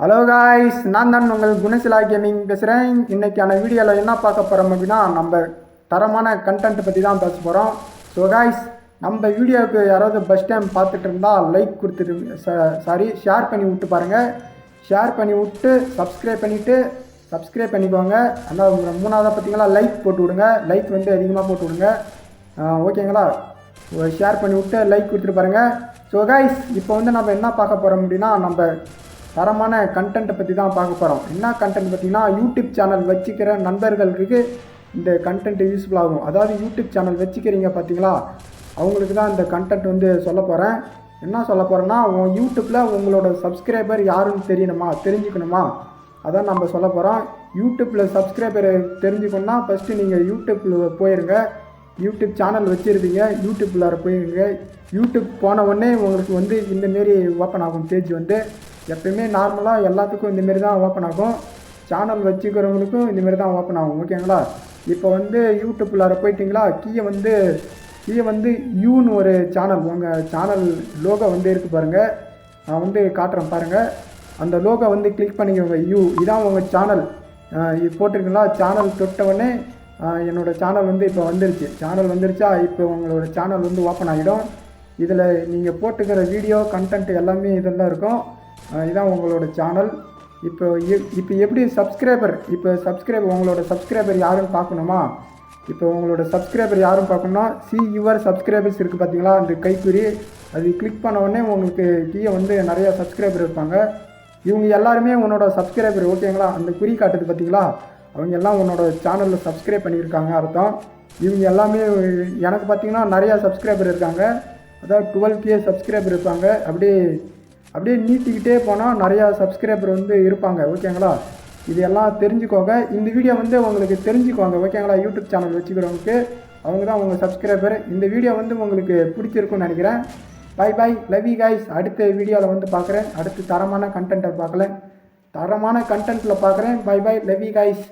Hello guys, நான் தான் உங்கள் குணசிலா கேமிங் பேசுகிறேன். இன்றைக்கான வீடியோவில் என்ன பார்க்க போகிறோம் அப்படின்னா, நம்ம தரமான கண்டென்ட் பற்றி தான் பேச போகிறோம். ஸோ காய்ஸ், நம்ம வீடியோவுக்கு யாராவது ஃபஸ்ட் டைம் பார்த்துட்டு இருந்தால் லைக் கொடுத்துட்டு ஷேர் பண்ணி விட்டு பாருங்கள். ஷேர் பண்ணி விட்டு சப்ஸ்கிரைப் பண்ணிக்கோங்க. ஆனால் மூணாவதாக பார்த்தீங்களா, லைக் போட்டு விடுங்க. லைக் வந்து அதிகமாக போட்டு விடுங்க, ஓகேங்களா? ஷேர் பண்ணி விட்டு லைக் கொடுத்துட்டு பாருங்கள். ஸோ காய்ஸ், இப்போ வந்து நம்ம என்ன பார்க்க போகிறோம் அப்படின்னா, நம்ம தரமான கண்டென்ட்டை பற்றி தான் பார்க்க போகிறோம். என்ன கண்டென்ட் பார்த்திங்கன்னா, யூடியூப் சேனல் வச்சுக்கிற நண்பர்களுக்கு இந்த கண்டென்ட் யூஸ்ஃபுல் ஆகும். அதாவது யூடியூப் சேனல் வச்சுக்கிறீங்க பார்த்தீங்களா, அவங்களுக்கு தான் இந்த கண்டென்ட் வந்து சொல்ல போகிறேன். என்ன சொல்ல போகிறேன்னா, யூடியூப்பில் உங்களோட சப்ஸ்கிரைபர் யாருன்னு தெரிஞ்சுக்கணுமா, அதான் நம்ம சொல்ல போகிறோம். யூடியூப்பில் சப்ஸ்கிரைபரை தெரிஞ்சுக்கணுன்னா ஃபஸ்ட்டு நீங்கள் யூடியூப்பில் போயிருங்க. யூடியூப் சேனல் வச்சுருப்பீங்க, யூடியூப்பில் போயிருங்க. யூடியூப் போன உடனே உங்களுக்கு வந்து இந்தமாரி ஓப்பன் ஆகும் பேஜ். வந்து எப்பயுமே நார்மலாக எல்லாத்துக்கும் இந்தமாரி தான் ஓப்பன் ஆகும். சேனல் வச்சுக்கிறவங்களுக்கும் இந்தமாரி தான் ஓப்பன் ஆகும், ஓகேங்களா? இப்போ வந்து யூடியூப்பில் போயிட்டிங்களா, கீழே வந்து யூன்னு ஒரு சேனல், உங்கள் சேனல் லோகோ வந்து இருக்குது பாருங்கள். நான் வந்து காட்டுறேன் பாருங்கள். அந்த லோகோ வந்து கிளிக் பண்ணிக்கோங்க. இதான் உங்கள் சேனல். இது போட்டிருக்கீங்களா, சேனல் தொட்டவுடனே என்னோடய சேனல் வந்து இப்போ வந்துருச்சா, இப்போ உங்களோட சேனல் வந்து ஓப்பன் ஆகிடும். இதில் நீங்கள் போட்டுக்கிற வீடியோ கண்டென்ட் எல்லாமே இதெல்லாம் இருக்கும். இதான் உங்களோட சேனல். இப்போ எப்படி உங்களோட சப்ஸ்கிரைபர் யாருன்னு பார்க்கணுமா? இப்போ உங்களோட சப்ஸ்கிரைபர் யாரும் பார்க்கணும்னா, யுவர் சப்ஸ்கிரைபர்ஸ் இருக்குது பார்த்தீங்களா, அந்த கைக்குறி, அது கிளிக் பண்ண உடனே உங்களுக்கு கீழே வந்து நிறையா சப்ஸ்கிரைபர் இருப்பாங்க. இவங்க எல்லாருமே உன்னோட சப்ஸ்கிரைபர், ஓகேங்களா? அந்த குறி காட்டுது பார்த்தீங்களா, அவங்க எல்லாம் உன்னோட சேனலில் சப்ஸ்கிரைப் பண்ணியிருக்காங்க அர்த்தம். இவங்க எல்லாமே எனக்கு பார்த்திங்கன்னா நிறையா சப்ஸ்கிரைபர் இருக்காங்க. அதாவது 12K சப்ஸ்கிரைபர் இருப்பாங்க. அப்படியே நீட்டிக்கிட்டே போனால் நிறையா சப்ஸ்கிரைபர் வந்து இருப்பாங்க, ஓகேங்களா? இது எல்லாம் தெரிஞ்சுக்கோங்க. இந்த வீடியோ வந்து உங்களுக்கு தெரிஞ்சுக்கோங்க, ஓகேங்களா? யூடியூப் சேனல் வச்சுக்கிறவங்களுக்கு அவங்க தான் உங்கள் சப்ஸ்கிரைபர். இந்த வீடியோ வந்து உங்களுக்கு பிடிச்சிருக்குன்னு நினைக்கிறேன். Bye love you guys. அடுத்த வீடியோவில் வந்து பார்க்குறேன். அடுத்து தரமான கண்டென்ட்டில் பார்க்குறேன். Bye love you guys.